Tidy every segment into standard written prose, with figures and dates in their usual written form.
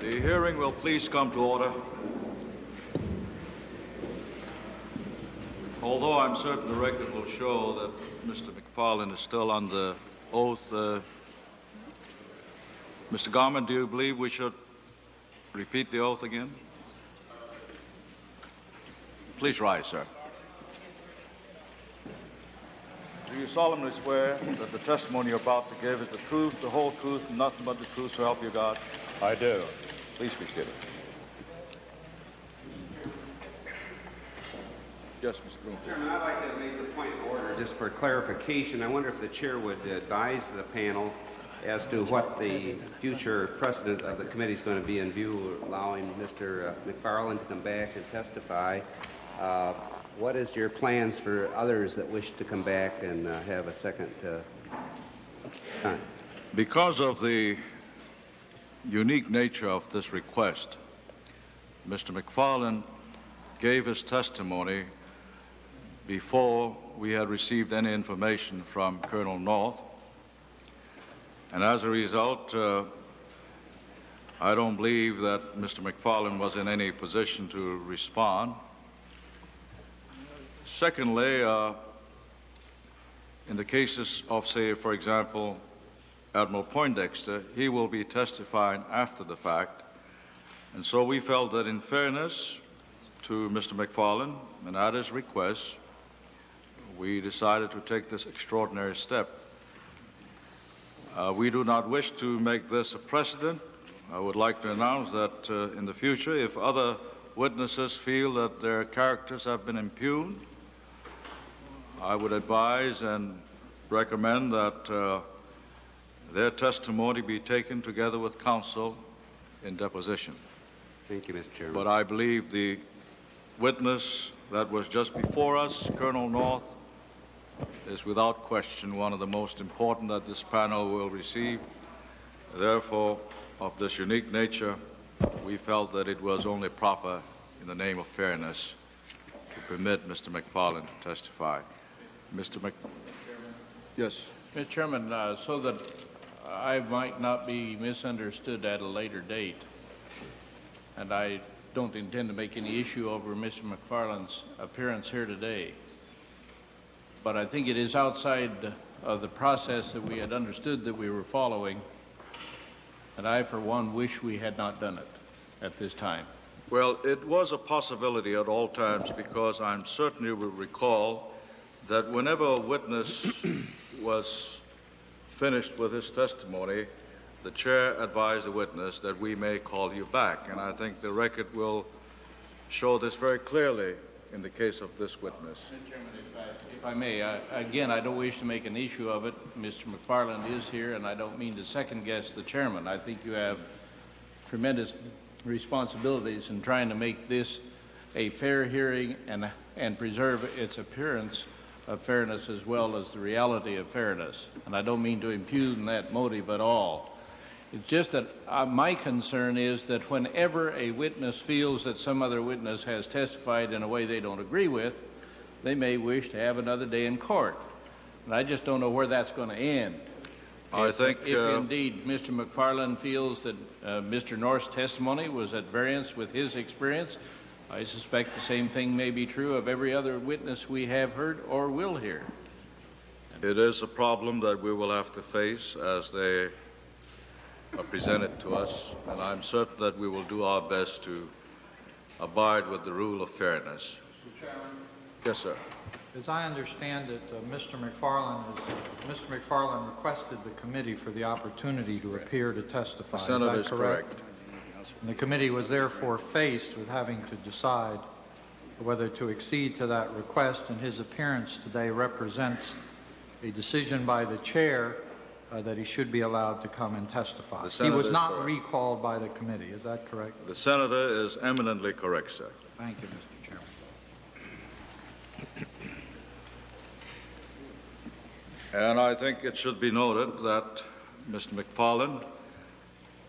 The hearing will please come to order. Although I'm certain the record will show that Mr. McFarland is still under oath, Mr. Garment, do you believe we should repeat the oath again? Please rise, sir. Do you solemnly swear that the testimony you're about to give is the truth, the whole truth, and nothing but the truth, so help you God? I do. Please be seated. Yes, Mr. Bloomfield. Chairman, I'd like to make a point of order. Just for clarification, I wonder if the chair would advise the panel as to what the future precedent of the committee is going to be in view of allowing Mr. McFarland to come back and testify. What is your plans for others that wish to come back and have a second time? Because of the unique nature of this request, Mr. McFarland gave his testimony before we had received any information from Colonel North, and as a result, I don't believe that Mr. McFarland was in any position to respond. Secondly, in the cases of, say, for example, Admiral Poindexter, he will be testifying after the fact, and so we felt that in fairness to Mr. McFarland and at his request, we decided to take this extraordinary step. We do not wish to make this a precedent. I would like to announce that in the future, if other witnesses feel that their characters have been impugned, I would advise and recommend that their testimony be taken together with counsel in deposition. Thank you, Mr. Chairman. But I believe the witness that was just before us, Colonel North, is without question one of the most important that this panel will receive. Therefore, of this unique nature, we felt that it was only proper in the name of fairness to permit Mr. McFarland to testify. Yes. Mr. Chairman, so that I might not be misunderstood at a later date, and I don't intend to make any issue over Mr. McFarland's appearance here today, but I think it is outside of the process that we had understood that we were following, and I, for one, wish we had not done it at this time. Well, it was a possibility at all times, because I'm certain you will recall that whenever a witness was finished with his testimony, the chair advised the witness that we may call you back, and I think the record will show this very clearly in the case of this witness. Mr. Chairman, if I may, again, I don't wish to make an issue of it. Mr. McFarland is here, and I don't mean to second-guess the chairman. I think you have tremendous responsibilities in trying to make this a fair hearing and preserve its appearance of fairness as well as the reality of fairness. And I don't mean to impugn that motive at all. It's just that my concern is that whenever a witness feels that some other witness has testified in a way they don't agree with, they may wish to have another day in court. And I just don't know where that's going to end. If indeed Mr. McFarland feels that Mr. North's testimony was at variance with his experience, I suspect the same thing may be true of every other witness we have heard or will hear. It is a problem that we will have to face as they are presented to us, and I'm certain that we will do our best to abide with the rule of fairness. Mr. Chairman? Yes, sir. As I understand it, Mr. McFarland requested the committee for the opportunity to appear to testify. The Senator is correct. And the committee was therefore faced with having to decide whether to accede to that request, and his appearance today represents a decision by the chair that he should be allowed to come and testify. He was not recalled by the committee. Is that correct? The senator is eminently correct, sir. Thank you, Mr. Chairman. And I think it should be noted that Mr. McFarland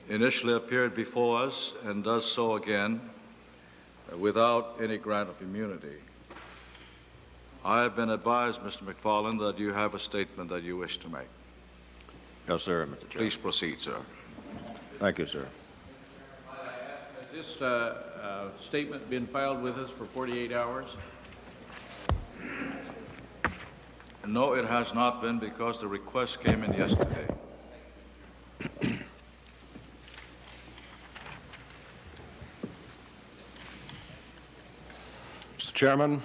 initially appeared before us and does so again without any grant of immunity. I have been advised, Mr. McFarland, that you have a statement that you wish to make. Yes, sir, Mr. Chairman. Please proceed, sir. Thank you, sir. This statement been filed with us for 48 hours? No, it has not been, because the request came in yesterday. Mr. Chairman,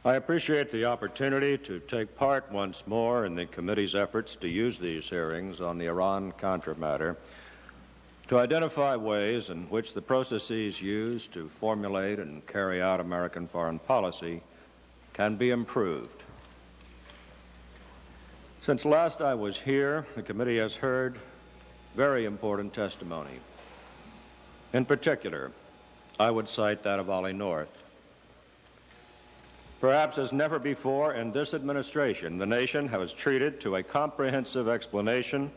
I appreciate the opportunity to take part once more in the committee's efforts to use these hearings on the Iran-Contra matter to identify ways in which the processes used to formulate and carry out American foreign policy can be improved. Since last I was here, the committee has heard very important testimony. In particular, I would cite that of Ollie North. Perhaps as never before in this administration, the nation has treated to a comprehensive explanation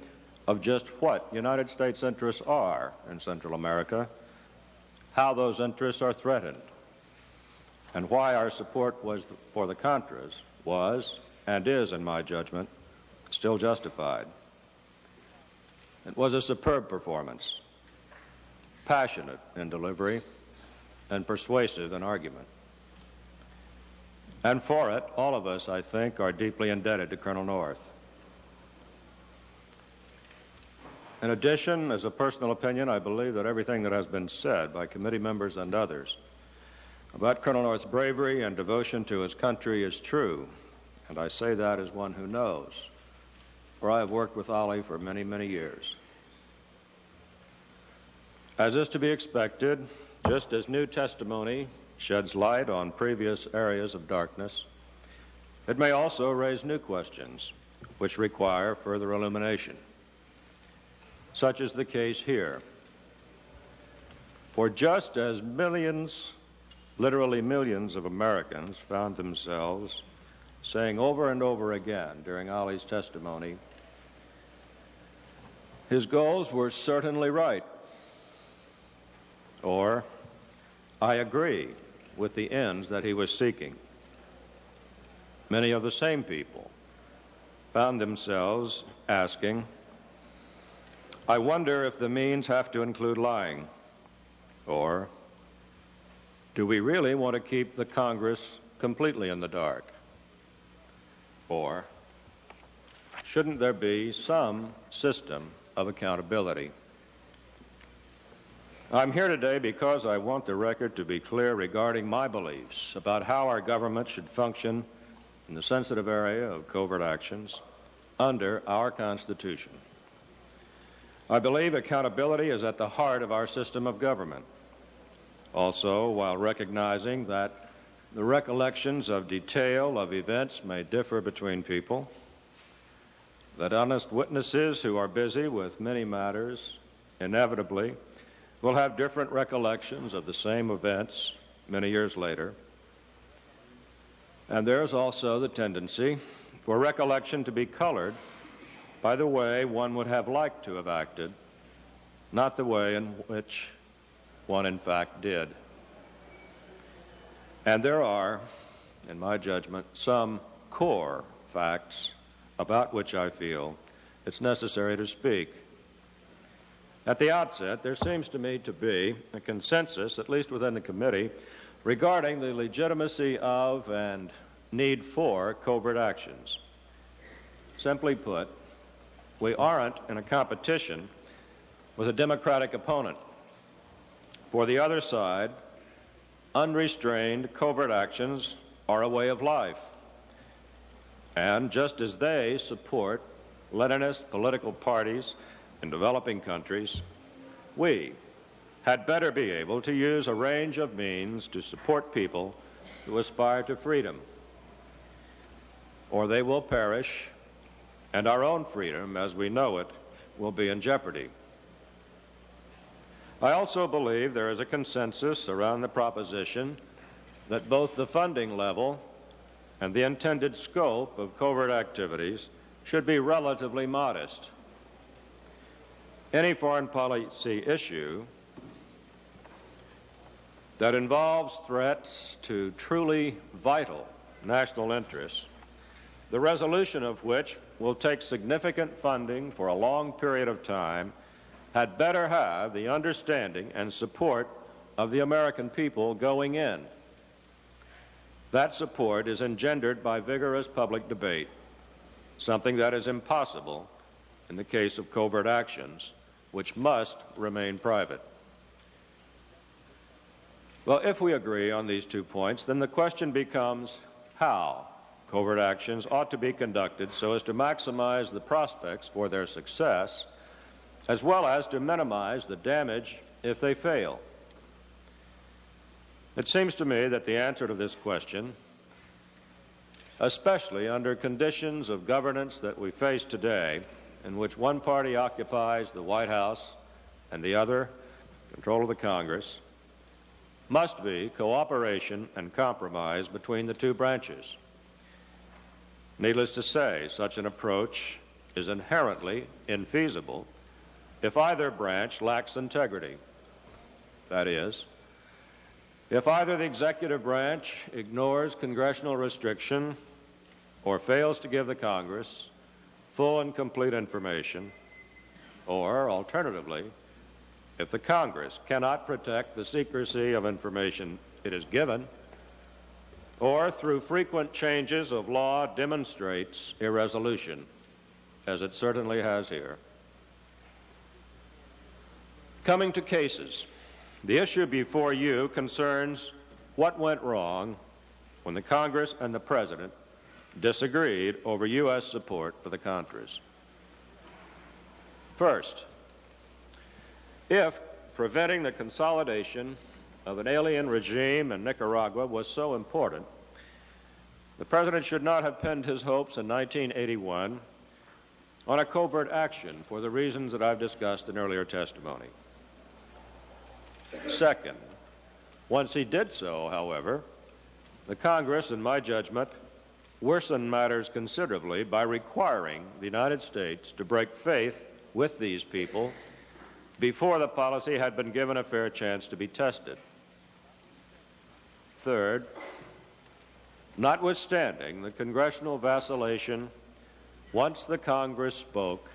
of just what United States interests are in Central America, how those interests are threatened, and why our support for the Contras was, and is, in my judgment, still justified. It was a superb performance, passionate in delivery, and persuasive in argument. And for it, all of us, I think, are deeply indebted to Colonel North. In addition, as a personal opinion, I believe that everything that has been said by committee members and others about Colonel North's bravery and devotion to his country is true, and I say that as one who knows, for I have worked with Ollie for many, many years. As is to be expected, just as new testimony sheds light on previous areas of darkness, it may also raise new questions which require further illumination. Such is the case here. For just as millions, literally millions of Americans found themselves saying over and over again during Ollie's testimony, his goals were certainly right, or I agree with the ends that he was seeking. Many of the same people found themselves asking, I wonder if the means have to include lying, or do we really want to keep the Congress completely in the dark? Or shouldn't there be some system of accountability? I'm here today because I want the record to be clear regarding my beliefs about how our government should function in the sensitive area of covert actions under our Constitution. I believe accountability is at the heart of our system of government. Also, while recognizing that the recollections of detail of events may differ between people, that honest witnesses who are busy with many matters inevitably will have different recollections of the same events many years later. And there is also the tendency for recollection to be colored by the way one would have liked to have acted, not the way in which one in fact did. And there are, in my judgment, some core facts about which I feel it's necessary to speak. At the outset, there seems to me to be a consensus, at least within the committee, regarding the legitimacy of and need for covert actions. Simply put, we aren't in a competition with a democratic opponent. For the other side, unrestrained covert actions are a way of life. And just as they support Leninist political parties in developing countries, we had better be able to use a range of means to support people who aspire to freedom, or they will perish, and our own freedom, as we know it, will be in jeopardy. I also believe there is a consensus around the proposition that both the funding level and the intended scope of covert activities should be relatively modest. Any foreign policy issue that involves threats to truly vital national interests, the resolution of which will take significant funding for a long period of time, had better have the understanding and support of the American people going in. That support is engendered by vigorous public debate, something that is impossible in the case of covert actions, which must remain private. Well, if we agree on these 2 points, then the question becomes how covert actions ought to be conducted so as to maximize the prospects for their success, as well as to minimize the damage if they fail. It seems to me that the answer to this question, especially under conditions of governance that we face today, in which one party occupies the White House and the other control of the Congress, must be cooperation and compromise between the 2 branches. Needless to say, such an approach is inherently infeasible if either branch lacks integrity. That is, if either the executive branch ignores congressional restriction or fails to give the Congress full and complete information, or, alternatively, if the Congress cannot protect the secrecy of information it is given, or through frequent changes of law demonstrates irresolution, as it certainly has here. Coming to cases, the issue before you concerns what went wrong when the Congress and the President disagreed over U.S. support for the Contras. First, if preventing the consolidation of an alien regime in Nicaragua was so important, the President should not have pinned his hopes in 1981 on a covert action for the reasons that I've discussed in earlier testimony. Second, once he did so, however, the Congress, in my judgment, worsened matters considerably by requiring the United States to break faith with these people before the policy had been given a fair chance to be tested. Third, notwithstanding the congressional vacillation, once the Congress spoke,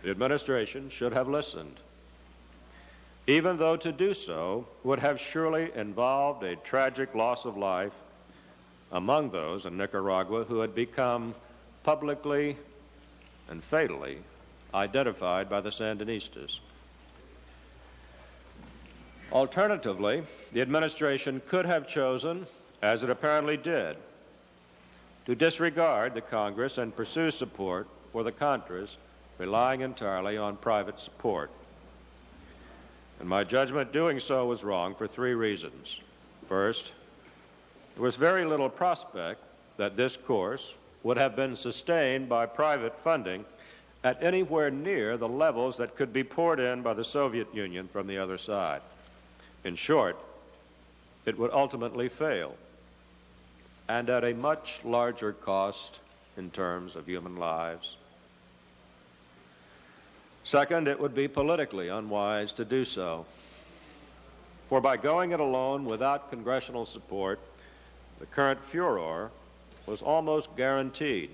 the administration should have listened, even though to do so would have surely involved a tragic loss of life among those in Nicaragua who had become publicly and fatally identified by the Sandinistas. Alternatively, the administration could have chosen, as it apparently did, to disregard the Congress and pursue support for the Contras, relying entirely on private support. In my judgment, doing so was wrong for 3 reasons. First, there was very little prospect that this course would have been sustained by private funding at anywhere near the levels that could be poured in by the Soviet Union from the other side. In short, it would ultimately fail, and at a much larger cost in terms of human lives. Second, it would be politically unwise to do so, for by going it alone without congressional support, the current furor was almost guaranteed.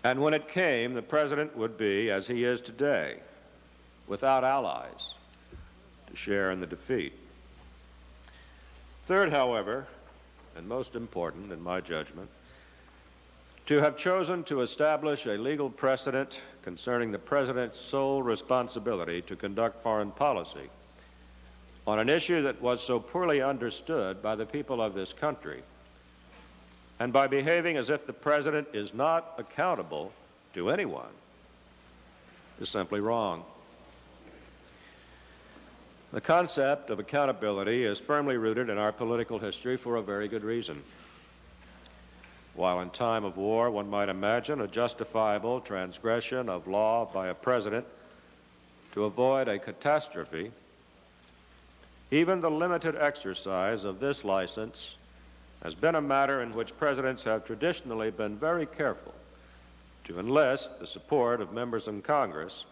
And when it came, the President would be, as he is today, without allies to share in the defeat. Third, however, and most important in my judgment, to have chosen to establish a legal precedent concerning the President's sole responsibility to conduct foreign policy on an issue that was so poorly understood by the people of this country, and by behaving as if the President is not accountable to anyone, is simply wrong. The concept of accountability is firmly rooted in our political history for a very good reason. While in time of war, one might imagine a justifiable transgression of law by a president to avoid a catastrophe, even the limited exercise of this license has been a matter in which presidents have traditionally been very careful to enlist the support of members in Congress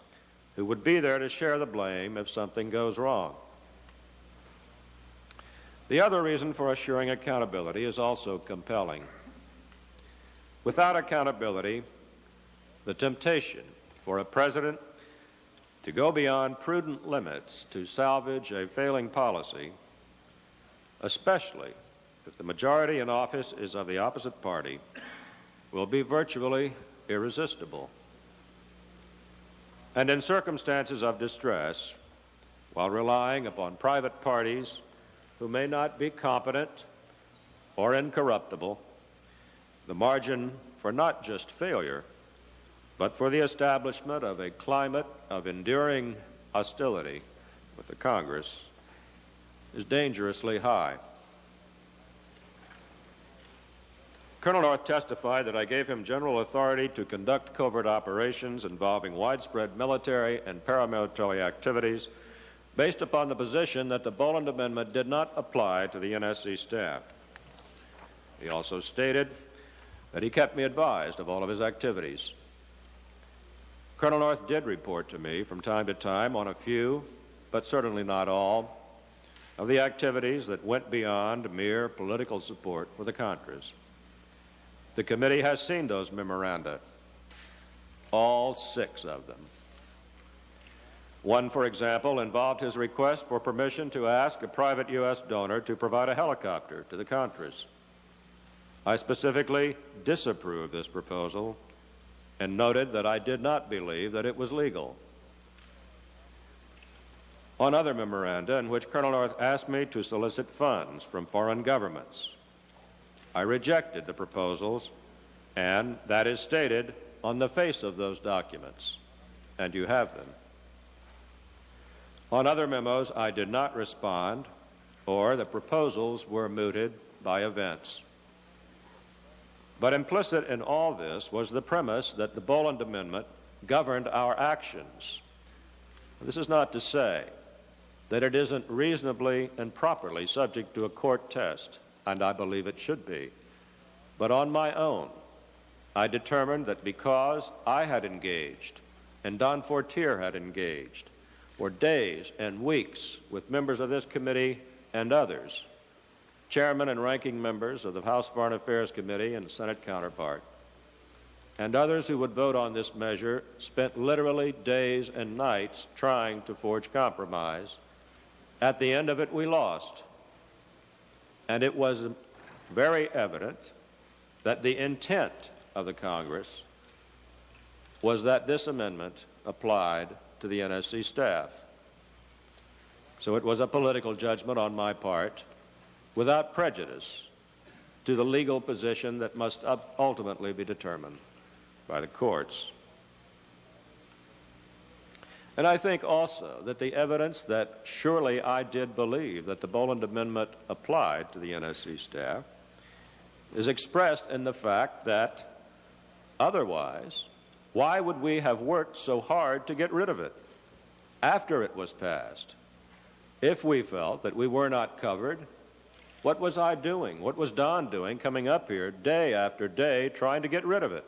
who would be there to share the blame if something goes wrong. The other reason for assuring accountability is also compelling. Without accountability, the temptation for a president to go beyond prudent limits to salvage a failing policy, especially if the majority in office is of the opposite party, will be virtually irresistible. And in circumstances of distress, while relying upon private parties who may not be competent or incorruptible, the margin for not just failure, but for the establishment of a climate of enduring hostility with the Congress is dangerously high. Colonel North testified that I gave him general authority to conduct covert operations involving widespread military and paramilitary activities based upon the position that the Boland Amendment did not apply to the NSC staff. He also stated that he kept me advised of all of his activities. Colonel North did report to me from time to time on a few, but certainly not all, of the activities that went beyond mere political support for the Contras. The committee has seen those memoranda, all 6 of them. One, for example, involved his request for permission to ask a private U.S. donor to provide a helicopter to the Contras. I specifically disapproved this proposal and noted that I did not believe that it was legal. On other memoranda in which Colonel North asked me to solicit funds from foreign governments, I rejected the proposals, and that is stated on the face of those documents, and you have them. On other memos, I did not respond, or the proposals were mooted by events. But implicit in all this was the premise that the Boland Amendment governed our actions. This is not to say that it isn't reasonably and properly subject to a court test, and I believe it should be. But on my own, I determined that because I had engaged, and Don Fortier had engaged, for days and weeks with members of this committee and others, chairmen and ranking members of the House Foreign Affairs Committee and Senate counterpart, and others who would vote on this measure spent literally days and nights trying to forge compromise. At the end of it, we lost. And it was very evident that the intent of the Congress was that this amendment applied to the NSC staff. So it was a political judgment on my part, without prejudice to the legal position that must ultimately be determined by the courts. And I think also that the evidence that surely I did believe that the Boland Amendment applied to the NSC staff is expressed in the fact that otherwise, why would we have worked so hard to get rid of it after it was passed? If we felt that we were not covered, what was I doing? What was Don doing coming up here day after day trying to get rid of it?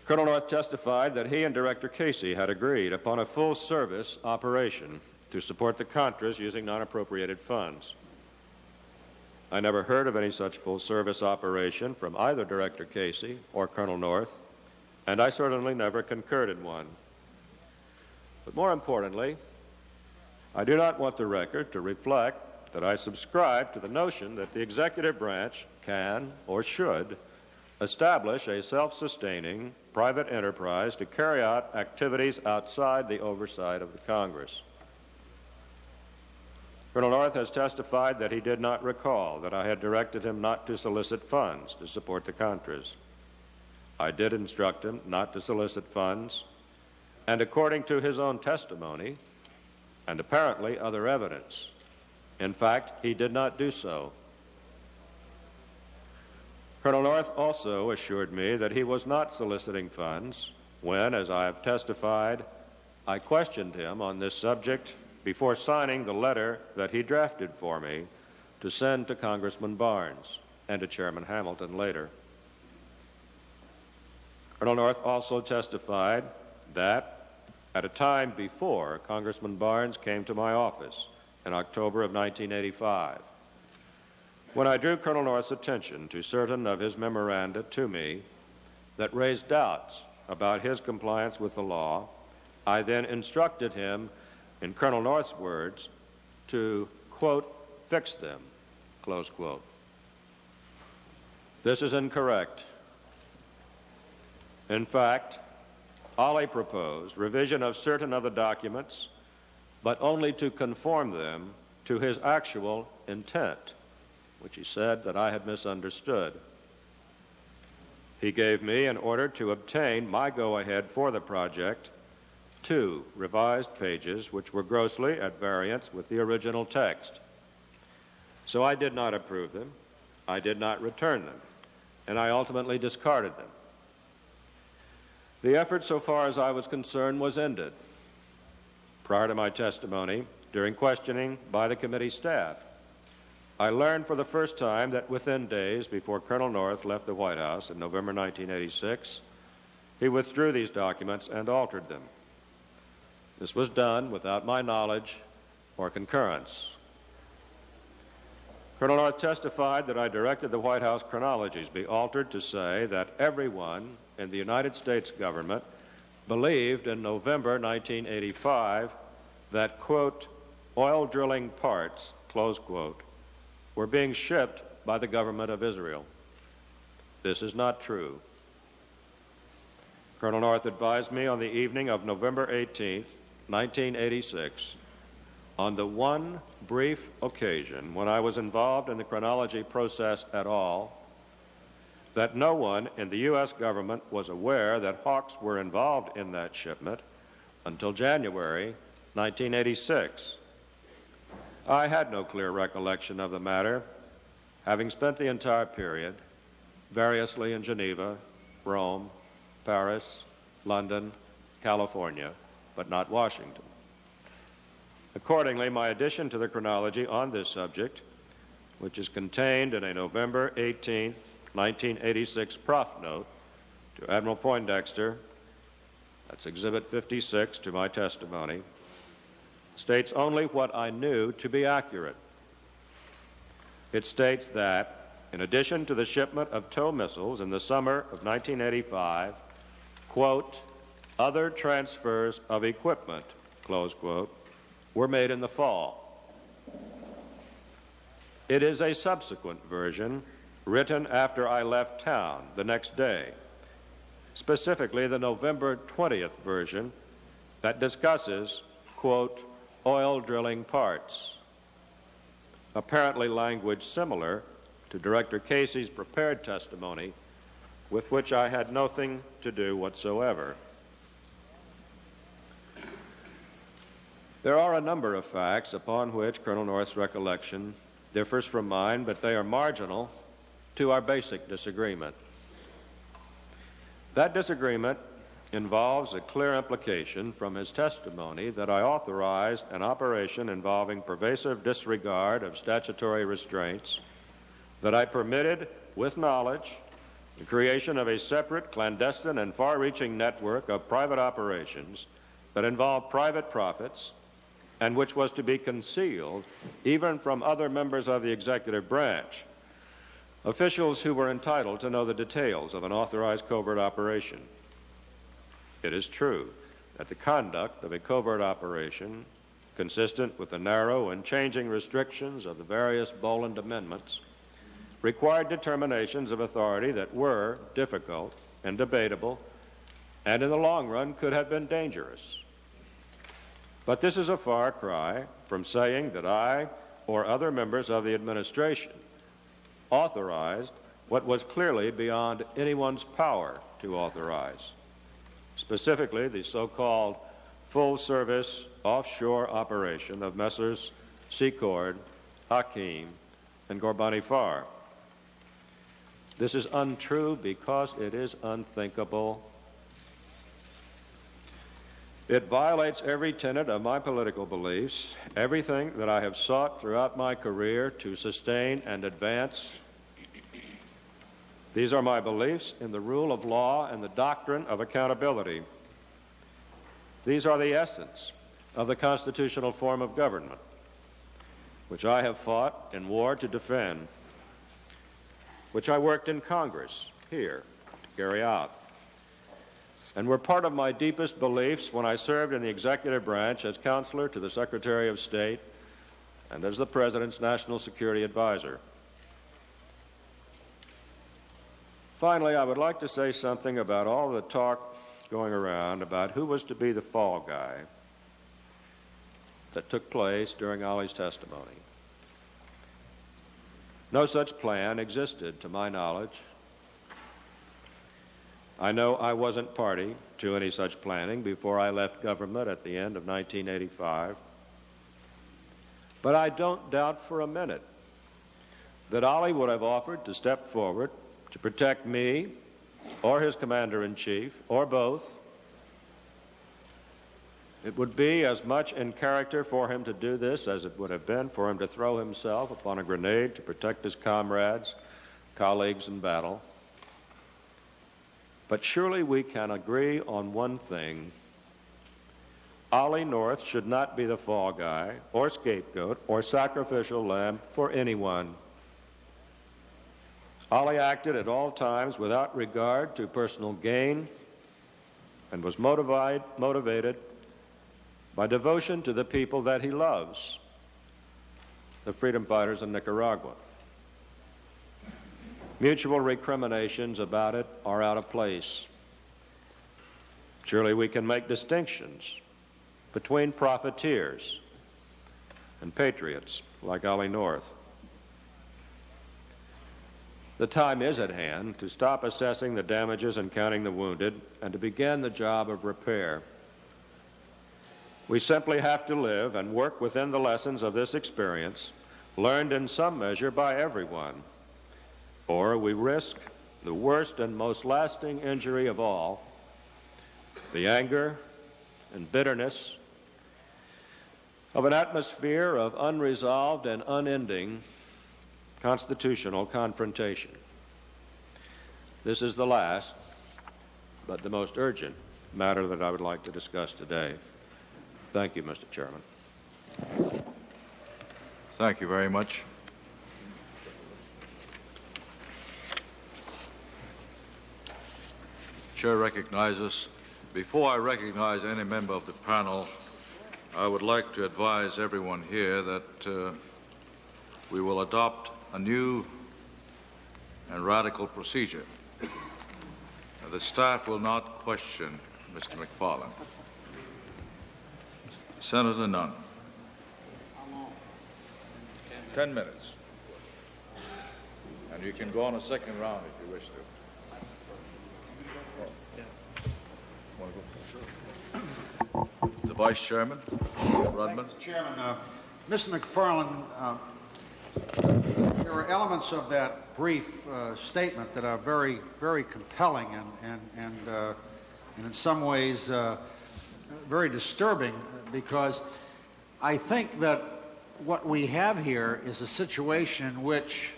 Colonel North testified that he and Director Casey had agreed upon a full-service operation to support the Contras using non-appropriated funds. I never heard of any such full-service operation from either Director Casey or Colonel North, and I certainly never concurred in one. But more importantly, I do not want the record to reflect that I subscribe to the notion that the executive branch can or should establish a self-sustaining private enterprise to carry out activities outside the oversight of the Congress. Colonel North has testified that he did not recall that I had directed him not to solicit funds to support the Contras. I did instruct him not to solicit funds, and according to his own testimony, and apparently other evidence, in fact, he did not do so. Colonel North also assured me that he was not soliciting funds when, as I have testified, I questioned him on this subject before signing the letter that he drafted for me to send to Congressman Barnes and to Chairman Hamilton later. Colonel North also testified that at a time before Congressman Barnes came to my office in October of 1985, when I drew Colonel North's attention to certain of his memoranda to me that raised doubts about his compliance with the law, I then instructed him, in Colonel North's words, to, quote, fix them, close quote. This is incorrect. In fact, Ollie proposed revision of certain of the documents, but only to conform them to his actual intent, which he said that I had misunderstood. He gave me an order to obtain my go-ahead for the project, 2 revised pages which were grossly at variance with the original text. So I did not approve them, I did not return them, and I ultimately discarded them. The effort, so far as I was concerned, was ended. Prior to my testimony, during questioning by the committee staff, I learned for the first time that within days before Colonel North left the White House in November 1986, he withdrew these documents and altered them. This was done without my knowledge or concurrence. Colonel North testified that I directed the White House chronologies be altered to say that everyone in the United States government believed in November 1985 that, quote, oil drilling parts, close quote, were being shipped by the government of Israel. This is not true. Colonel North advised me on the evening of November 18, 1986, on the one brief occasion when I was involved in the chronology process at all, that no one in the U.S. government was aware that Hawks were involved in that shipment until January 1986. I had no clear recollection of the matter, having spent the entire period variously in Geneva, Rome, Paris, London, California, but not Washington. Accordingly, my addition to the chronology on this subject, which is contained in a November 18, 1986 prof note to Admiral Poindexter, that's Exhibit 56 to my testimony, states only what I knew to be accurate. It states that, in addition to the shipment of TOW missiles in the summer of 1985, quote, other transfers of equipment, close quote, were made in the fall. It is a subsequent version written after I left town the next day, specifically the November 20th version that discusses, quote, oil drilling parts, apparently language similar to Director Casey's prepared testimony, with which I had nothing to do whatsoever. There are a number of facts upon which Colonel North's recollection differs from mine, but they are marginal to our basic disagreement. That disagreement involves a clear implication from his testimony that I authorized an operation involving pervasive disregard of statutory restraints, that I permitted, with knowledge, the creation of a separate, clandestine, and far-reaching network of private operations that involved private profits and which was to be concealed even from other members of the executive branch, officials who were entitled to know the details of an authorized covert operation. It is true that the conduct of a covert operation, consistent with the narrow and changing restrictions of the various Boland amendments, required determinations of authority that were difficult and debatable, and in the long run could have been dangerous. But this is a far cry from saying that I or other members of the administration authorized what was clearly beyond anyone's power to authorize, specifically the so-called full-service offshore operation of Messrs. Secord, Hakim, and Gorbani Farr. This is untrue because it is unthinkable. It violates every tenet of my political beliefs, everything that I have sought throughout my career to sustain and advance. These are my beliefs in the rule of law and the doctrine of accountability. These are the essence of the constitutional form of government, which I have fought in war to defend, which I worked in Congress here to carry out. and were part of my deepest beliefs when I served in the executive branch as counselor to the Secretary of State and as the President's National Security Advisor. Finally, I would like to say something about all the talk going around about who was to be the fall guy that took place during Ollie's testimony. No such plan existed, to my knowledge. I know I wasn't party to any such planning before I left government at the end of 1985. But I don't doubt for a minute that Ollie would have offered to step forward to protect me or his commander-in-chief, or both. It would be as much in character for him to do this as it would have been for him to throw himself upon a grenade to protect his comrades, colleagues in battle. But surely we can agree on one thing. Ollie North should not be the fall guy or scapegoat or sacrificial lamb for anyone. Ollie acted at all times without regard to personal gain and was motivated by devotion to the people that he loves, the freedom fighters in Nicaragua. Mutual recriminations about it are out of place. Surely we can make distinctions between profiteers and patriots like Ollie North. The time is at hand to stop assessing the damages and counting the wounded and to begin the job of repair. We simply have to live and work within the lessons of this experience, learned in some measure by everyone, or we risk the worst and most lasting injury of all, the anger and bitterness of an atmosphere of unresolved and unending constitutional confrontation. This is the last, but the most urgent matter that I would like to discuss today. Thank you, Mr. Chairman. Thank you very much. Chair recognizes. Before I recognize any member of the panel, I would like to advise everyone here that we will adopt a new and radical procedure. The staff will not question Mr. McFarland. Senator Nunn. 10 minutes. And you can go on a second round if you wish to. The Vice Chairman, Rudman. Mr. Chairman, Mr. McFarland, there are elements of that brief statement that are very, very compelling and in some ways very disturbing, because I think that what we have here is a situation in which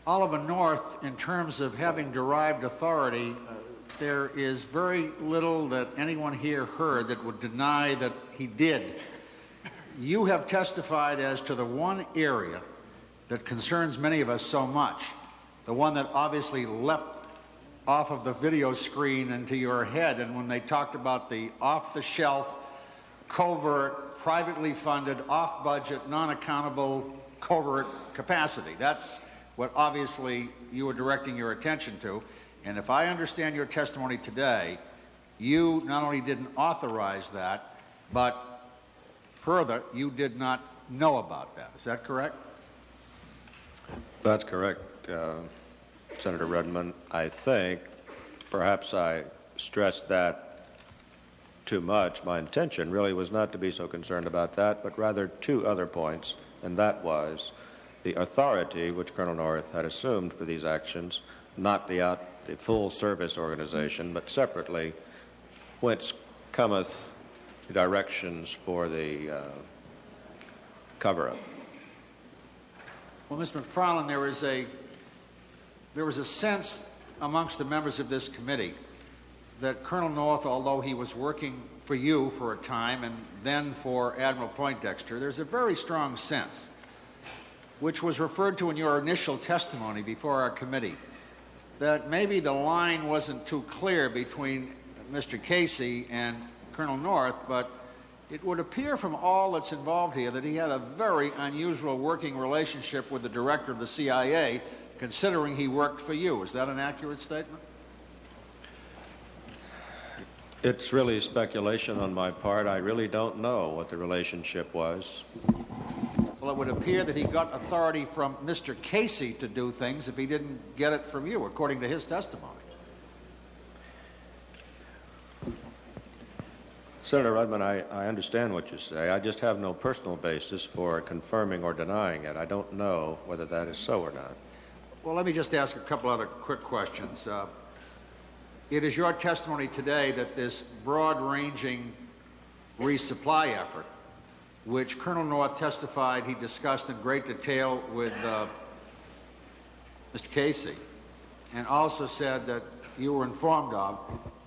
Oliver North, in terms of having derived authority, there is very little that anyone here heard that would deny that he did. You have testified as to the one area that concerns many of us so much, the one that obviously leapt off of the video screen into your head, and when they talked about the off-the-shelf, covert, privately funded, off-budget, non-accountable covert capacity. That's what obviously you were directing your attention to. And if I understand your testimony today, you not only didn't authorize that, but further, you did not know about that. Is that correct? That's correct, Senator Rudman. I think perhaps I stressed that too much. My intention really was not to be so concerned about that, but rather two other points, and that was the authority which Colonel North had assumed for these actions, not the full service organization, but separately, whence cometh the directions for the cover-up. Well, Mr. McFarland, there was a sense amongst the members of this committee that Colonel North, although he was working for you for a time and then for Admiral Poindexter, there's a very strong sense, which was referred to in your initial testimony before our committee, that maybe the line wasn't too clear between Mr. Casey and Colonel North, but it would appear from all that's involved here that he had a very unusual working relationship with the director of the CIA, considering he worked for you. Is that an accurate statement? It's really speculation on my part. I really don't know what the relationship was. Well, it would appear that he got authority from Mr. Casey to do things if he didn't get it from you, according to his testimony. Senator Rudman, I understand what you say. I just have no personal basis for confirming or denying it. I don't know whether that is so or not. Well, let me just ask a couple other quick questions. It is your testimony today that this broad-ranging resupply effort, which Colonel North testified he discussed in great detail with Mr. Casey, and also said that you were informed of,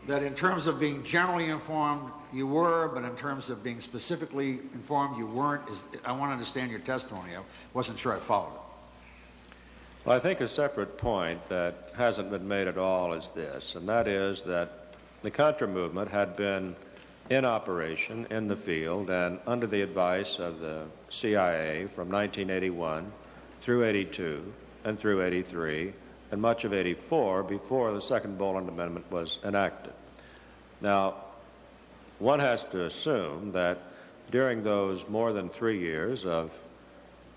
that in terms of being generally informed, you were, but in terms of being specifically informed, you weren't. I want to understand your testimony. I wasn't sure I followed it. Well, I think a separate point that hasn't been made at all is this, and that is that the Contra movement had been in operation in the field and under the advice of the CIA from 1981 through 82 and through 83 and much of 84 before the Second Boland Amendment was enacted. Now, one has to assume that during those more than 3 years of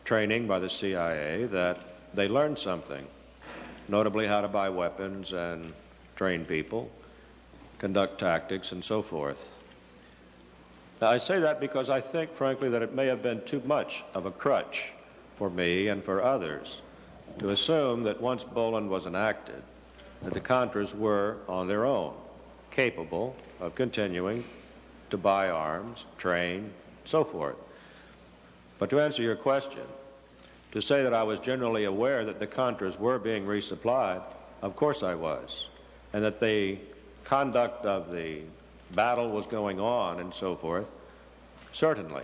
training by the CIA that they learned something, notably how to buy weapons and train people, conduct tactics, and so forth. Now, I say that because I think, frankly, that it may have been too much of a crutch for me and for others to assume that once Boland was enacted, that the Contras were, on their own, capable of continuing to buy arms, train, so forth. But to answer your question, to say that I was generally aware that the Contras were being resupplied, of course I was, and that the conduct of the battle was going on and so forth, certainly.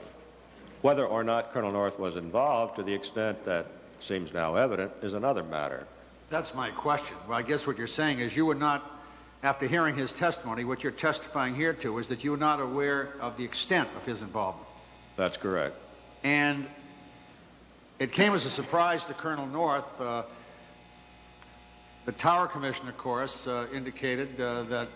Whether or not Colonel North was involved, to the extent that seems now evident, is another matter. That's my question. Well, I guess what you're saying is you were not, after hearing his testimony, what you're testifying here to is that you were not aware of the extent of his involvement. That's correct. And it came as a surprise to Colonel North. The Tower Commission, of course, indicated that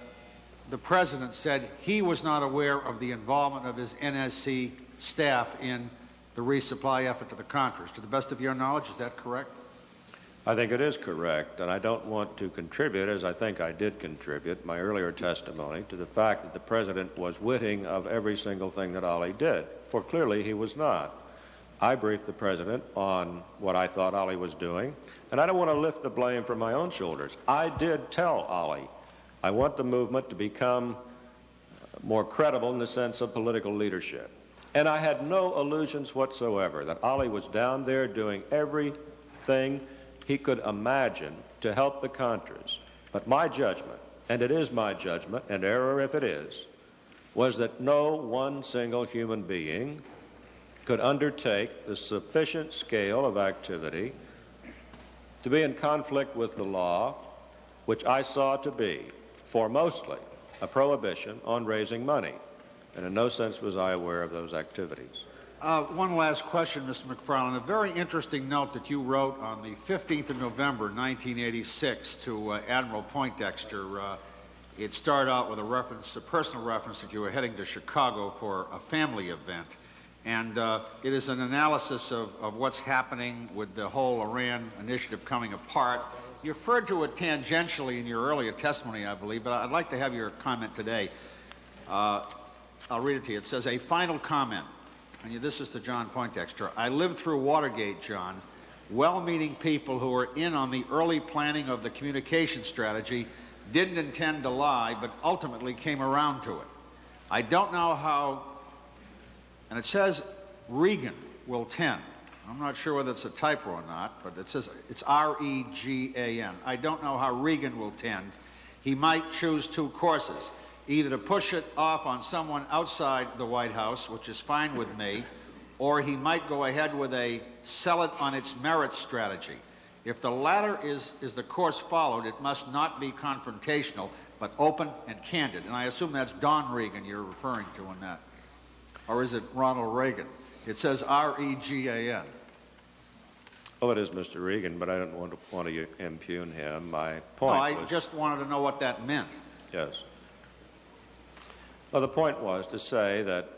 the President said he was not aware of the involvement of his NSC staff in the resupply effort to the Contras. To the best of your knowledge, is that correct? I think it is correct, and I don't want to contribute, as I think I did contribute, my earlier testimony, to the fact that the President was witting of every single thing that Ali did, for clearly he was not. I briefed the President on what I thought Ali was doing, and I don't want to lift the blame from my own shoulders. I did tell Ali, I want the movement to become more credible in the sense of political leadership. And I had no illusions whatsoever that Ali was down there doing everything he could imagine to help the Contras. But my judgment, and it is my judgment, and error if it is, was that no one single human being could undertake the sufficient scale of activity to be in conflict with the law, which I saw to be, foremostly, a prohibition on raising money. And in no sense was I aware of those activities. One last question, Mr. McFarland. A very interesting note that you wrote on the 15th of November, 1986, to Admiral Poindexter. It started out with a personal reference that you were heading to Chicago for a family event. And it is an analysis of what's happening with the whole Iran initiative coming apart. You referred to it tangentially in your earlier testimony, I believe, but I'd like to have your comment today. I'll read it to you. It says, a final comment, and this is to John Poindexter. I lived through Watergate, John. Well-meaning people who were in on the early planning of the communication strategy didn't intend to lie, but ultimately came around to it. I don't know how, and it says Regan will tend. I'm not sure whether it's a typo or not, but it says it's R-E-G-A-N. I don't know how Regan will tend. He might choose two courses, either to push it off on someone outside the White House, which is fine with me, or he might go ahead with a sell it on its merits strategy. If the latter is the course followed, it must not be confrontational, but open and candid. And I assume that's Don Regan you're referring to in that. Or is it Ronald Reagan? It says R-E-G-A-N. Oh, it is Mr. Regan, but I don't want to impugn him. My No, point I was... just wanted to know what that meant. Yes. Well, the point was to say that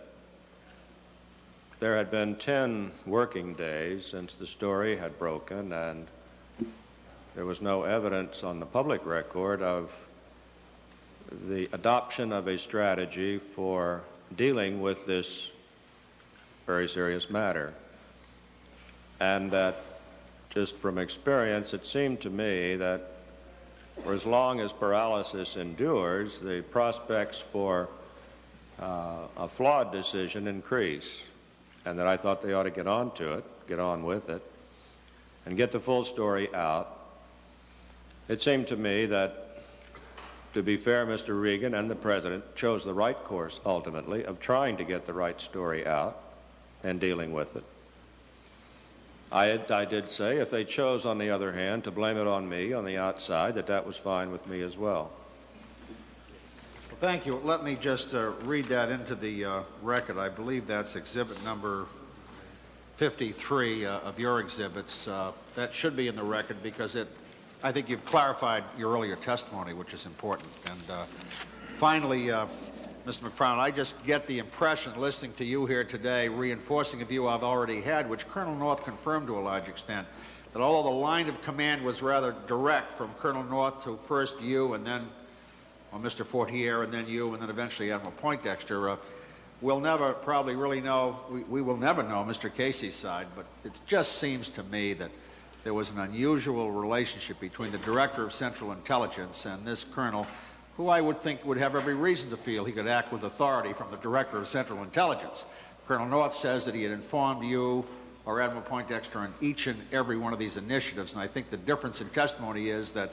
there had been 10 working days since the story had broken, and there was no evidence on the public record of the adoption of a strategy for dealing with this very serious matter. And that, just from experience, it seemed to me that for as long as paralysis endures, the prospects for a flawed decision increase, and that I thought they ought to get on with it, and get the full story out. It seemed to me that, to be fair, Mr. Regan and the President chose the right course, ultimately, of trying to get the right story out and dealing with it. I did say, if they chose, on the other hand, to blame it on me on the outside, that was fine with me as well. Thank you. Let me just read that into the record. I believe that's exhibit number 53 of your exhibits. That should be in the record because I think you've clarified your earlier testimony, which is important. And finally, Mr. McFarland, I just get the impression, listening to you here today, reinforcing a view I've already had, which Colonel North confirmed to a large extent, that although the line of command was rather direct from Colonel North to first you and then Mr. Fortier and then you and then eventually Admiral Poindexter, we'll never probably really know, we will never know Mr. Casey's side, but it just seems to me that there was an unusual relationship between the Director of Central Intelligence and this colonel, who I would think would have every reason to feel he could act with authority from the Director of Central Intelligence. Colonel North says that he had informed you or Admiral Poindexter on each and every one of these initiatives, and I think the difference in testimony is that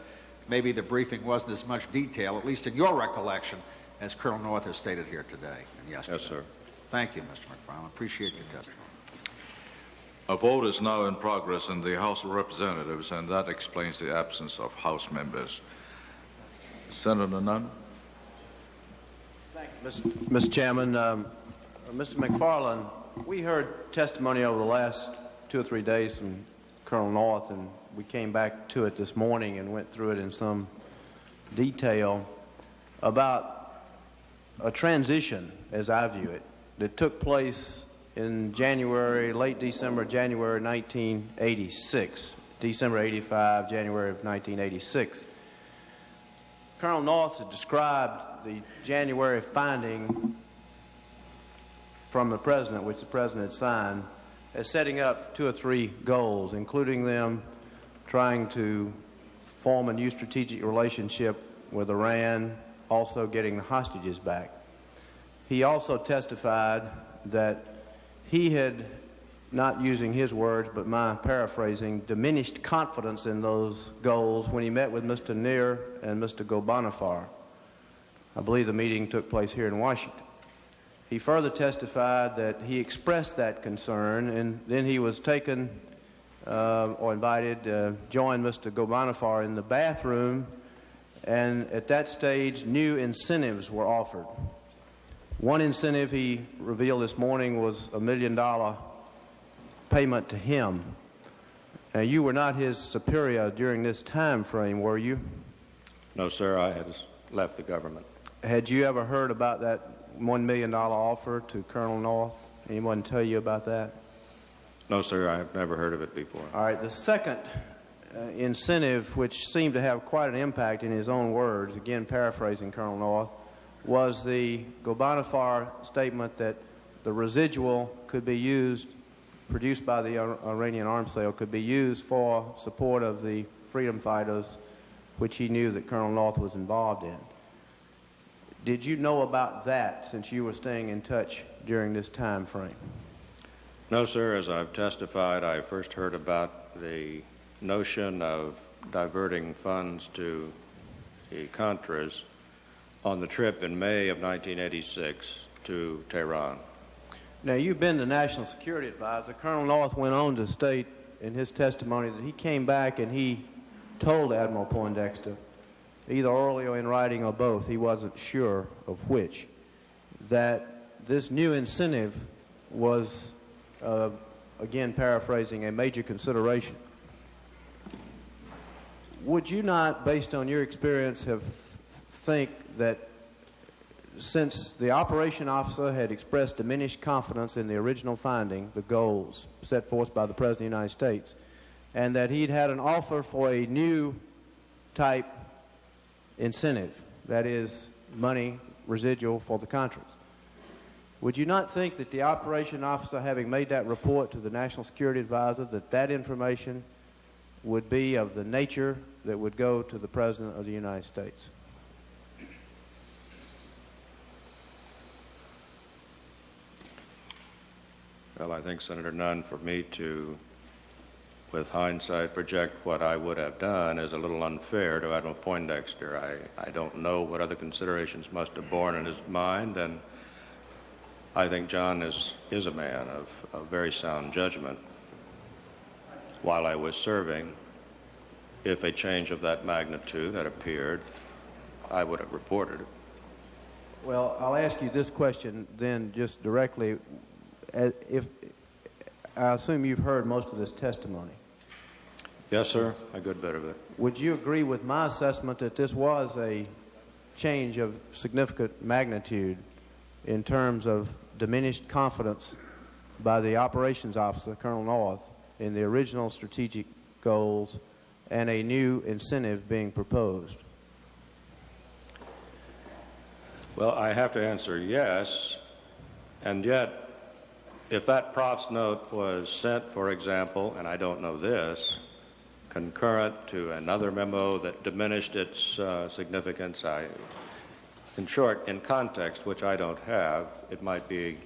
maybe the briefing wasn't as much detail, at least in your recollection, as Colonel North has stated here today and yesterday. Yes, sir. Thank you, Mr. McFarland. Appreciate your testimony. A vote is now in progress in the House of Representatives, and that explains the absence of House members. Senator Nunn? Thank you, Mr. Chairman. Mr. McFarland, we heard testimony over the last 2 or 3 days from Colonel North, and we came back to it this morning and went through it in some detail about a transition, as I view it, that took place in January, late December, January 1986, December 85, January of 1986. Colonel North had described the January finding from the President, which the President had signed, as setting up 2 or 3 goals, including them trying to form a new strategic relationship with Iran, also getting the hostages back. He also testified that he had, not using his words, but my paraphrasing, diminished confidence in those goals when he met with Mr. Neer and Mr. Gobonifar. I believe the meeting took place here in Washington. He further testified that he expressed that concern, and then he was taken or invited to join Mr. Gobonifar in the bathroom, and at that stage, new incentives were offered. One incentive he revealed this morning was $1 million payment to him. Now, you were not his superior during this time frame, were you? No, sir, I had left the government. Had you ever heard about that $1 million offer to Colonel North? Anyone tell you about that? No, sir, I have never heard of it before. All right, the second incentive, which seemed to have quite an impact in his own words, again paraphrasing Colonel North, was the Gobonifar statement that the residual could be used, produced by the Iranian arms sale, could be used for support of the freedom fighters, which he knew that Colonel North was involved in. Did you know about that since you were staying in touch during this time frame? No, sir. As I've testified, I first heard about the notion of diverting funds to the Contras on the trip in May of 1986 to Tehran. Now, you've been the National Security Advisor. Colonel North went on to state in his testimony that he came back and he told Admiral Poindexter, either orally or in writing or both, he wasn't sure of which, that this new incentive was, again paraphrasing, a major consideration. Would you not, based on your experience, think that since the operation officer had expressed diminished confidence in the original finding, the goals set forth by the President of the United States, and that he'd had an offer for a new type incentive, that is, money residual for the Contras, would you not think that the operation officer, having made that report to the National Security Advisor, that that information would be of the nature that would go to the President of the United States? Well, I think, Senator Nunn, for me to, with hindsight, project what I would have done is a little unfair to Admiral Poindexter. I don't know what other considerations must have borne in his mind, and I think John is a man of very sound judgment. While I was serving, if a change of that magnitude had appeared, I would have reported it. Well, I'll ask you this question then just directly. If I assume you've heard most of this testimony. Yes, sir, a good bit of it. Would you agree with my assessment that this was a change of significant magnitude in terms of diminished confidence by the operations officer, Colonel North, in the original strategic goals and a new incentive being proposed? Well, I have to answer yes, and yet, if that prof's note was sent, for example, and I don't know this, concurrent to another memo that diminished its significance, in short, in context, which I don't have, it might be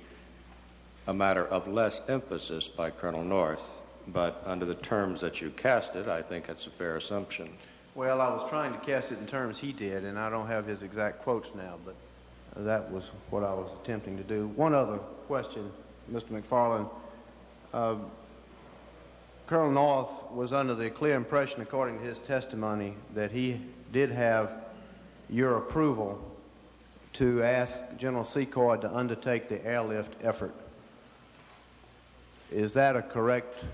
a matter of less emphasis by Colonel North, but under the terms that you cast it, I think it's a fair assumption. Well, I was trying to cast it in terms he did, and I don't have his exact quotes now, but that was what I was attempting to do. One other question, Mr. McFarland. Colonel North was under the clear impression, according to his testimony, that he did have your approval to ask General Secord to undertake the airlift effort. Is that a correct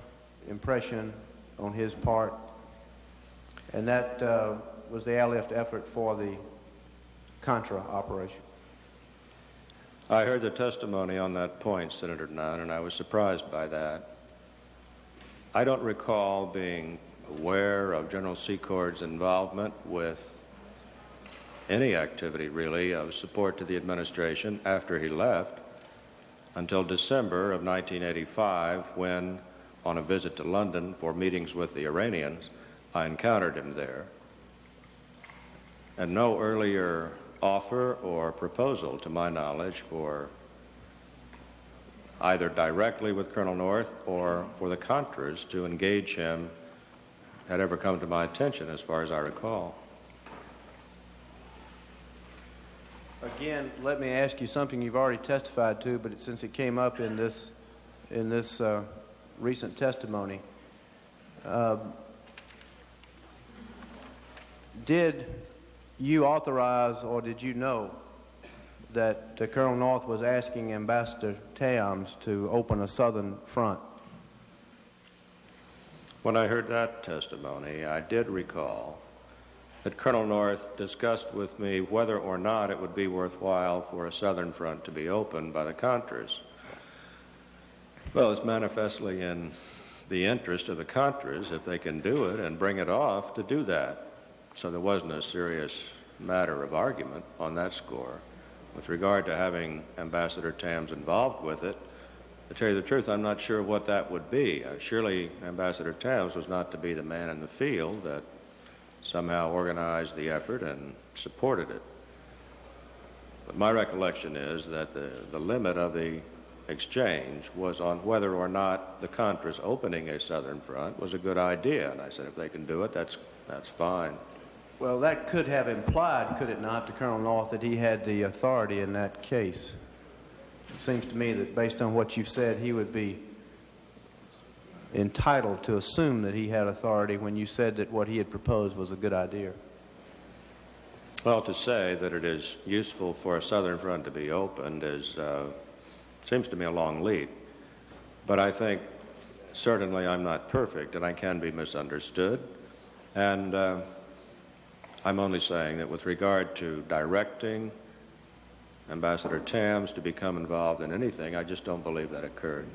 impression on his part? And that was the airlift effort for the Contra operation. I heard the testimony on that point, Senator Nunn, and I was surprised by that. I don't recall being aware of General Secord's involvement with any activity, really, of support to the administration after he left until December of 1985, when, on a visit to London for meetings with the Iranians, I encountered him there. And no earlier offer or proposal, to my knowledge, for either directly with Colonel North or for the Contras to engage him had ever come to my attention, as far as I recall. Again, let me ask you something you've already testified to, but since it came up in this recent testimony, did you authorize or did you know that Colonel North was asking Ambassador Tams to open a southern front? When I heard that testimony, I did recall that Colonel North discussed with me whether or not it would be worthwhile for a southern front to be opened by the Contras. Well, it's manifestly in the interest of the Contras, if they can do it and bring it off, to do that. So there wasn't a serious matter of argument on that score. With regard to having Ambassador Tams involved with it, to tell you the truth, I'm not sure what that would be. Surely Ambassador Tams was not to be the man in the field that somehow organized the effort and supported it. But my recollection is that the limit of the exchange was on whether or not the Contras opening a southern front was a good idea. And I said, if they can do it, that's fine. Well, that could have implied, could it not, to Colonel North that he had the authority in that case. It seems to me that based on what you've said, he would be entitled to assume that he had authority when you said that what he had proposed was a good idea? Well, to say that it is useful for a Southern Front to be opened seems to me a long leap. But I think certainly I'm not perfect, and I can be misunderstood. And I'm only saying that with regard to directing Ambassador Tams to become involved in anything, I just don't believe that occurred.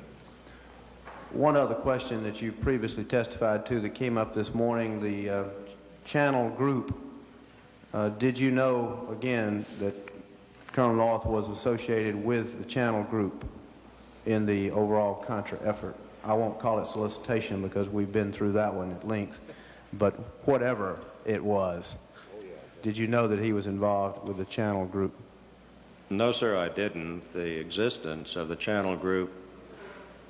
One other question that you previously testified to that came up this morning, the Channel Group. Did you know, again, that Colonel North was associated with the Channel Group in the overall Contra effort? I won't call it solicitation because we've been through that one at length, but whatever it was, did you know that he was involved with the Channel Group? No, sir, I didn't. The existence of the Channel Group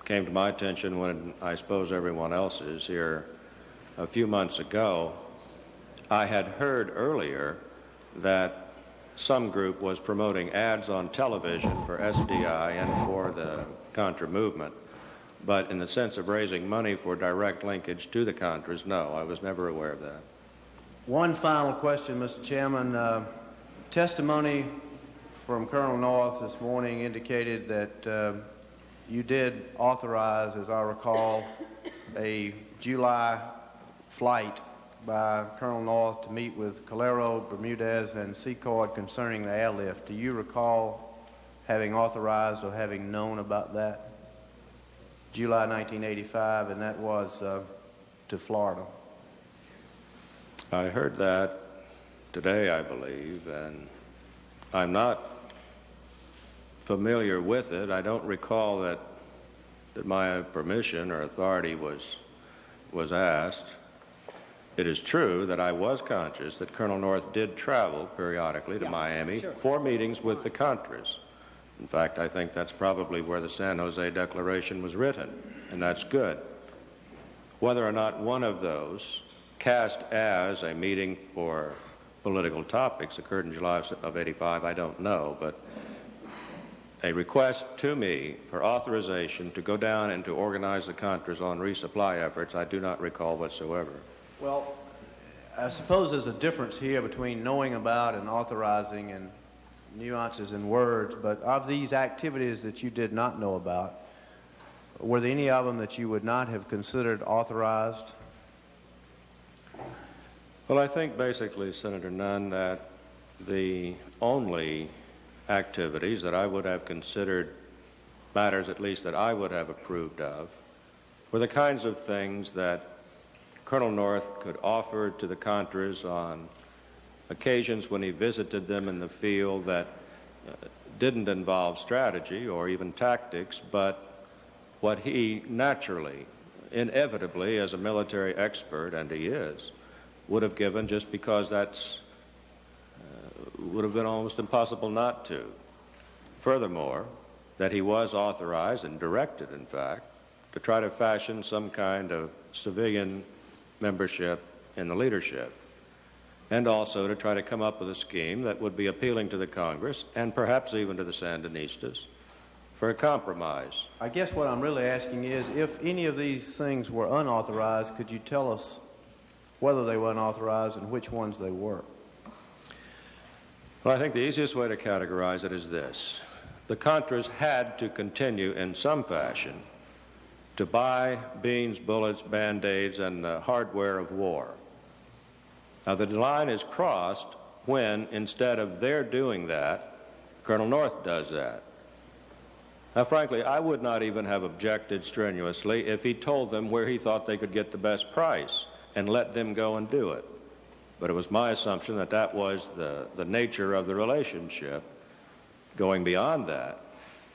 came to my attention when I suppose everyone else's here a few months ago. I had heard earlier that some group was promoting ads on television for SDI and for the Contra movement, but in the sense of raising money for direct linkage to the Contras, no, I was never aware of that. One final question, Mr. Chairman. Testimony from Colonel North this morning indicated that you did authorize, as I recall, a July flight by Colonel North to meet with Calero, Bermudez, and Secord concerning the airlift. Do you recall having authorized or having known about that? July 1985, and that was to Florida. I heard that today, I believe, and I'm not familiar with it. I don't recall that my permission or authority was asked. It is true that I was conscious that Colonel North did travel periodically to Miami for meetings with the Contras. In fact, I think that's probably where the San Jose Declaration was written, and that's good. Whether or not one of those, cast as a meeting for political topics, occurred in July of '85, I don't know, but a request to me for authorization to go down and to organize the Contras on resupply efforts, I do not recall whatsoever. Well, I suppose there's a difference here between knowing about and authorizing and nuances in words, but of these activities that you did not know about, were there any of them that you would not have considered authorized? Well, I think basically, Senator Nunn, that the only activities that I would have considered matters at least that I would have approved of were the kinds of things that Colonel North could offer to the Contras on occasions when he visited them in the field that didn't involve strategy or even tactics, but what he naturally, inevitably, as a military expert, and he is, would have given just because that's would have been almost impossible not to. Furthermore, that he was authorized and directed, in fact, to try to fashion some kind of civilian membership in the leadership, and also to try to come up with a scheme that would be appealing to the Congress and perhaps even to the Sandinistas for a compromise. I guess what I'm really asking is, if any of these things were unauthorized, could you tell us whether they were unauthorized and which ones they were? Well, I think the easiest way to categorize it is this. The Contras had to continue in some fashion to buy beans, bullets, Band-Aids, and the hardware of war. Now, the line is crossed when, instead of their doing that, Colonel North does that. Now, frankly, I would not even have objected strenuously if he told them where he thought they could get the best price and let them go and do it. But it was my assumption that that was the nature of the relationship, going beyond that,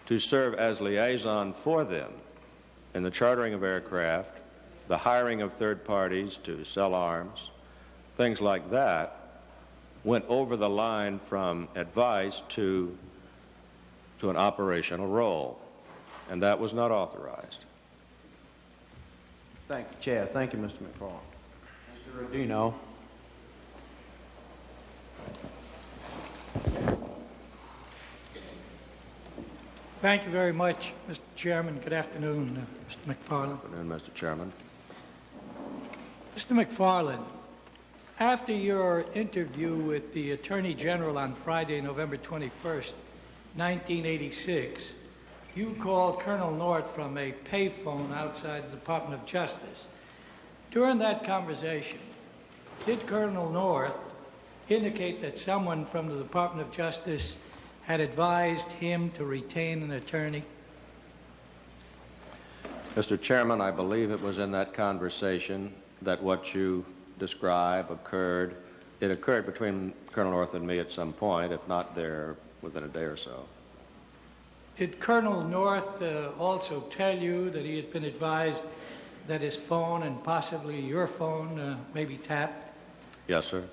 to serve as liaison for them in the chartering of aircraft, the hiring of third parties to sell arms, things like that, went over the line from advice to an operational role, and that was not authorized. Thank you, Chair. Thank you, Mr. McFarland. Mr. Rodino. Thank you very much, Mr. Chairman. Good afternoon, Mr. McFarland. Good afternoon, Mr. Chairman. Mr. McFarland, after your interview with the Attorney General on Friday, November 21st, 1986, you called Colonel North from a payphone outside the Department of Justice. During that conversation, did Colonel North indicate that someone from the Department of Justice had advised him to retain an attorney? Mr. Chairman, I believe it was in that conversation that what you describe occurred. It occurred between Colonel North and me at some point, if not there within a day or so. Did Colonel North also tell you that he had been advised that his phone and possibly your phone may be tapped? Yes, sir.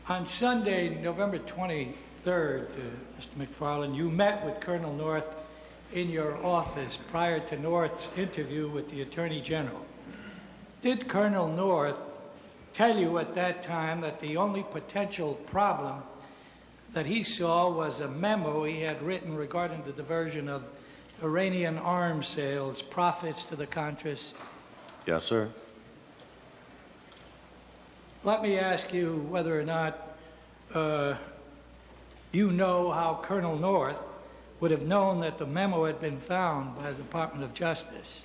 On Sunday, November 23rd, Mr. McFarland, you met with Colonel North in your office prior to North's interview with the Attorney General. Did Colonel North tell you at that time that the only potential problem that he saw was a memo he had written regarding the diversion of Iranian arms sales profits to the Contras? Yes, sir. Let me ask you whether or not you know how Colonel North would have known that the memo had been found by the Department of Justice.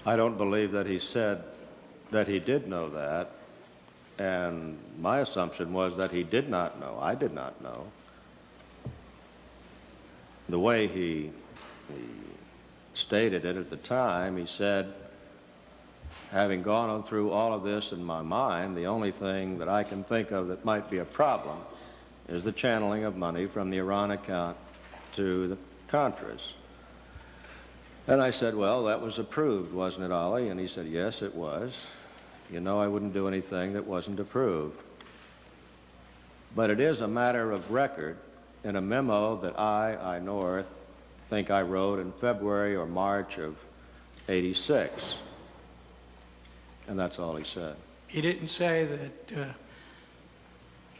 I don't believe that he said that he did know that, and my assumption was that he did not know. I did not know. The way he stated it at the time, he said, having gone through all of this in my mind, the only thing that I can think of that might be a problem is the channeling of money from the Iran account to the Contras. And I said, well, that was approved, wasn't it, Ollie? And he said, yes, it was. You know, I wouldn't do anything that wasn't approved. But it is a matter of record in a memo that I, North, think I wrote in February or March of '86. And that's all he said. He didn't say that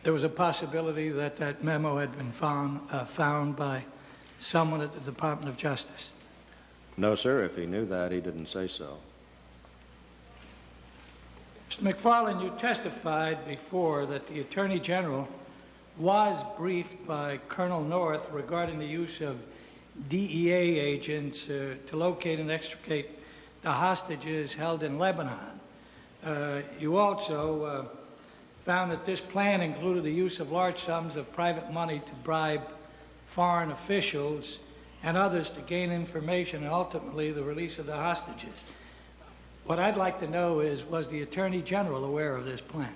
there was a possibility that that memo had been found by someone at the Department of Justice? No, sir. If he knew that, he didn't say so. Mr. McFarland, you testified before that the Attorney General was briefed by Colonel North regarding the use of DEA agents to locate and extricate the hostages held in Lebanon. You also found that this plan included the use of large sums of private money to bribe foreign officials and others to gain information and ultimately the release of the hostages. What I'd like to know is, was the Attorney General aware of this plan?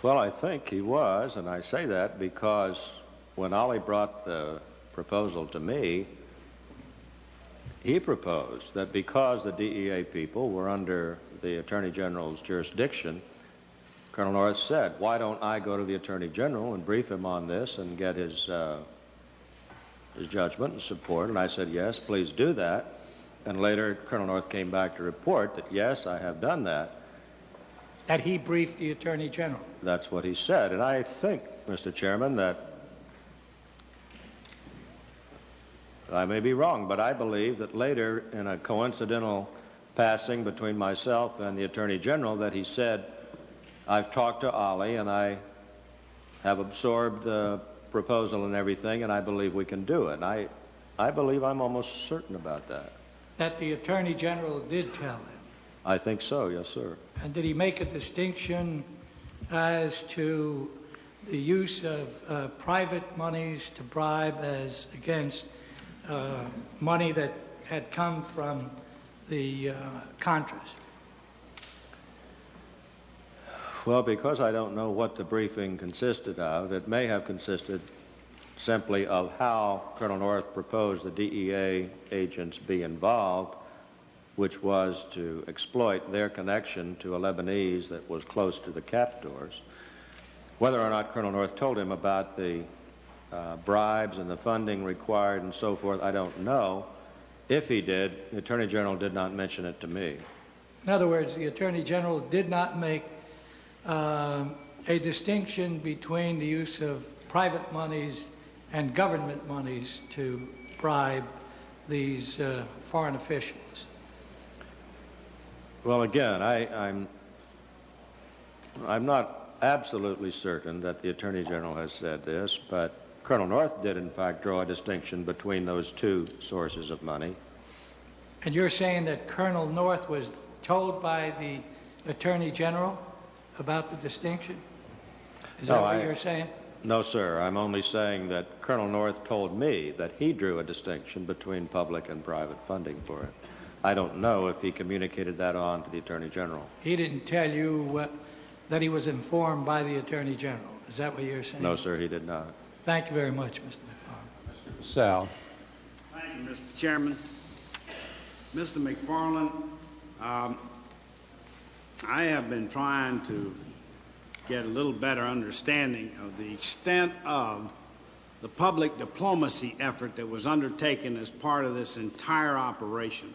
Well, I think he was, and I say that because when Ollie brought the proposal to me, he proposed that because the DEA people were under the Attorney General's jurisdiction, Colonel North said, why don't I go to the Attorney General and brief him on this and get his judgment and support? And I said, yes, please do that. And later, Colonel North came back to report that, yes, I have done that. That he briefed the Attorney General? That's what he said. And I think, Mr. Chairman, that I may be wrong, but I believe that later in a coincidental passing between myself and the Attorney General that he said, I've talked to Ollie and I have absorbed the proposal and everything, and I believe we can do it. And I believe I'm almost certain about that. That the Attorney General did tell him? I think so, yes, sir. And did he make a distinction as to the use of private monies to bribe as against money that had come from the Contras? Well, because I don't know what the briefing consisted of, it may have consisted simply of how Colonel North proposed the DEA agents be involved, which was to exploit their connection to a Lebanese that was close to the captors. Whether or not Colonel North told him about the bribes and the funding required and so forth, I don't know. If he did, the Attorney General did not mention it to me. In other words, the Attorney General did not make a distinction between the use of private monies and government monies to bribe these foreign officials. Well, again, I'm not absolutely certain that the Attorney General has said this, but Colonel North did, in fact, draw a distinction between those two sources of money. And you're saying that Colonel North was told by the Attorney General about the distinction? Is that what you're saying? No, sir. I'm only saying that Colonel North told me that he drew a distinction between public and private funding for it. I don't know if he communicated that on to the Attorney General. He didn't tell you that he was informed by the Attorney General. Is that what you're saying? No, sir, he did not. Thank you very much, Mr. McFarland. Sal. Thank you, Mr. Chairman. Mr. McFarland, I have been trying to get a little better understanding of the extent of the public diplomacy effort that was undertaken as part of this entire operation.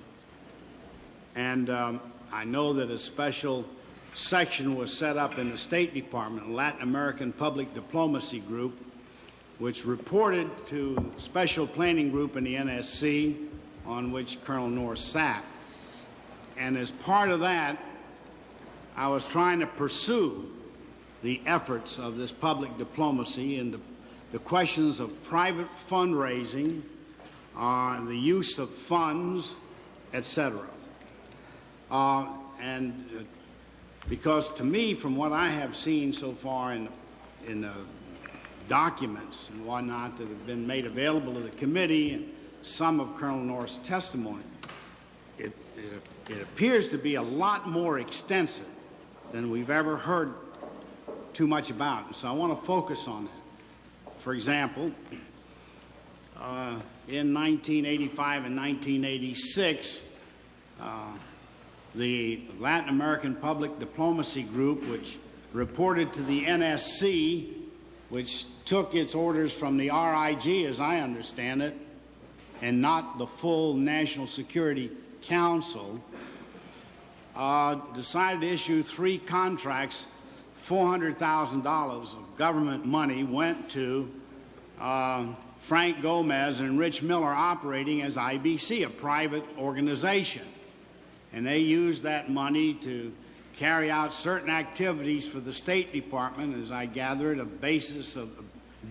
And I know that a special section was set up in the State Department, a Latin American Public Diplomacy Group, which reported to the Special Planning Group in the NSC, on which Colonel North sat. And as part of that, I was trying to pursue the efforts of this public diplomacy and the questions of private fundraising, the use of funds, etc. Because to me, from what I have seen so far in the documents and whatnot that have been made available to the committee and some of Colonel North's testimony, it appears to be a lot more extensive than we've ever heard too much about. And so I want to focus on that. For example, in 1985 and 1986, the Latin American Public Diplomacy Group, which reported to the NSC, which took its orders from the RIG, as I understand it, and not the full National Security Council, decided to issue 3 contracts. $400,000 of government money went to Frank Gomez and Rich Miller operating as IBC, a private organization. And they used that money to carry out certain activities for the State Department, as I gather it, a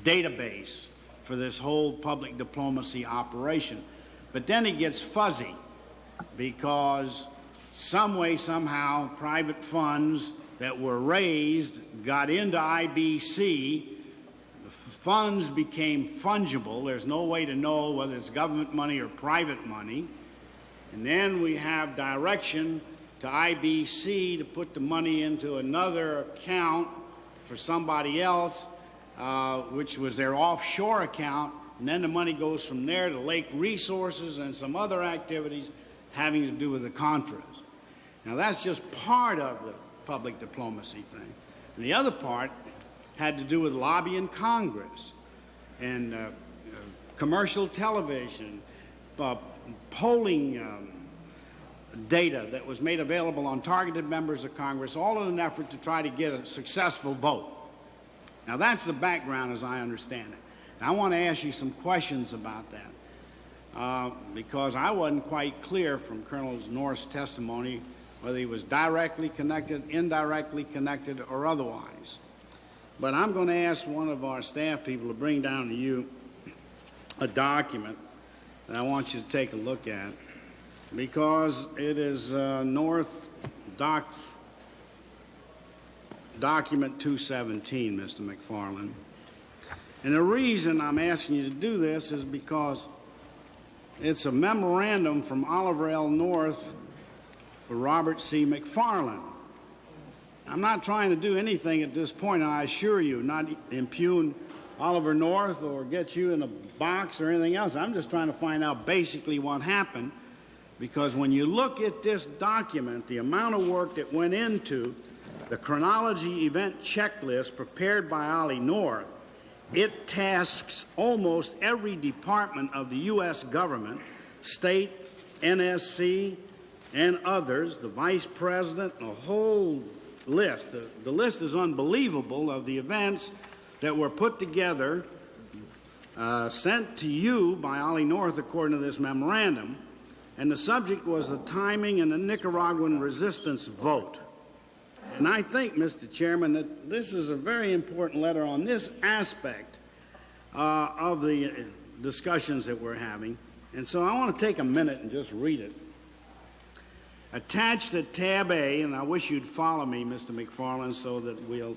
database for this whole public diplomacy operation. But then it gets fuzzy because some way, somehow, private funds that were raised got into IBC. The funds became fungible. There's no way to know whether it's government money or private money. And then we have direction to IBC to put the money into another account for somebody else, which was their offshore account, and then the money goes from there to Lake Resources and some other activities having to do with the Contras. Now that's just part of the public diplomacy thing. And the other part had to do with lobbying Congress and commercial television, polling data that was made available on targeted members of Congress, all in an effort to try to get a successful vote. Now that's the background as I understand it. Now, I want to ask you some questions about that because I wasn't quite clear from Colonel North's testimony whether he was directly connected, indirectly connected, or otherwise. But I'm going to ask one of our staff people to bring down to you a document that I want you to take a look at, because it is North Document 217, Mr. McFarland. And the reason I'm asking you to do this is because it's a memorandum from Oliver L. North for Robert C. McFarland. I'm not trying to do anything at this point, I assure you, not impugn Oliver North or get you in a box or anything else. I'm just trying to find out basically what happened, because when you look at this document, the amount of work that went into the chronology event checklist prepared by Ollie North, it tasks almost every department of the U.S. government, state, NSC, and others, the vice president, a whole list. The list is unbelievable of the events that were put together, sent to you by Ollie North according to this memorandum, and the subject was the timing and the Nicaraguan resistance vote. And I think, Mr. Chairman, that this is a very important letter on this aspect of the discussions that we're having. And so I want to take a minute and just read it. Attached at tab A, and I wish you'd follow me, Mr. McFarland, so that we'll